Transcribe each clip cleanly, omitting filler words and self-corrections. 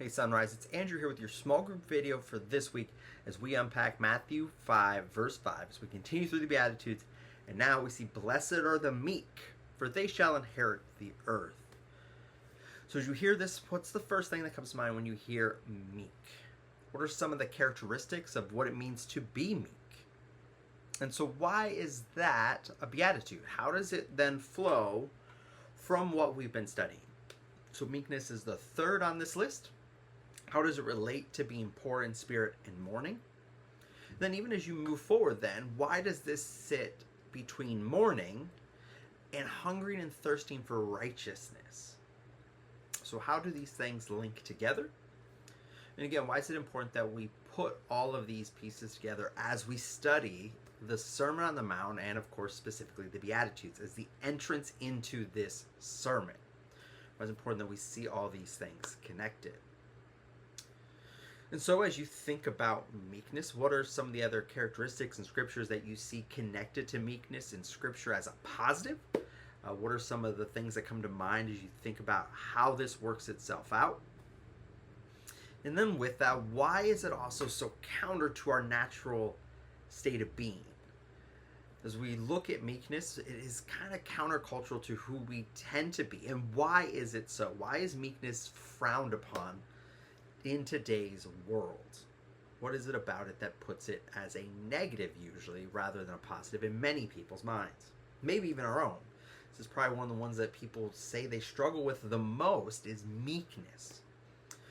Hey Sunrise, it's Andrew here with your small group video for this week as we unpack Matthew 5 verse 5 as we continue through the Beatitudes. And now we see, blessed are the meek, for they shall inherit the earth. So as you hear this, what's the first thing that comes to mind when you hear meek? What are some of the characteristics of what it means to be meek? And so why is that a beatitude? How does it then flow from what we've been studying? So meekness is the third on this list. How does it relate to being poor in spirit and mourning? Then even as you move forward then, why does this sit between mourning and hungering and thirsting for righteousness? So how do these things link together? And again, why is it important that we put all of these pieces together as we study the Sermon on the Mount and, of course, specifically the Beatitudes as the entrance into this sermon? Why is it important that we see all these things connected? And so as you think about meekness, what are some of the other characteristics in scriptures that you see connected to meekness in scripture as a positive? What are some of the things that come to mind as you think about how this works itself out? And then with that, why is it also so counter to our natural state of being? As we look at meekness, it is kind of countercultural to who we tend to be. And why is it so? Why is meekness frowned upon in today's world? What is it about it that puts it as a negative usually rather than a positive in many people's minds? Maybe even our own. This is probably one of the ones that people say they struggle with the most is meekness.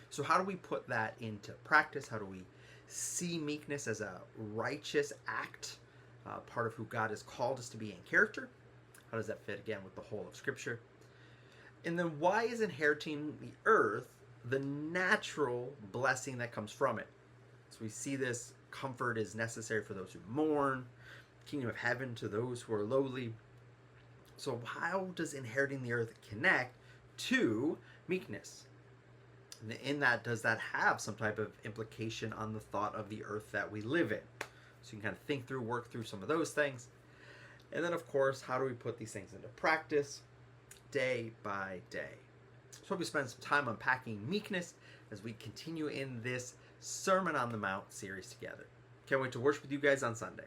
So how do we put that into practice? How do we see meekness as a righteous act, part of who God has called us to be in character? How does that fit again with the whole of Scripture? And then why is inheriting the earth the natural blessing that comes from it? So we see this comfort is necessary for those who mourn, kingdom of heaven to those who are lowly. So how does inheriting the earth connect to meekness? And in that, does that have some type of implication on the thought of the earth that we live in? So you can kind of think through, work through some of those things. And then, of course, how do we put these things into practice day by day? So hope we spend some time unpacking meekness as we continue in this Sermon on the Mount series together. Can't wait to worship with you guys on Sunday.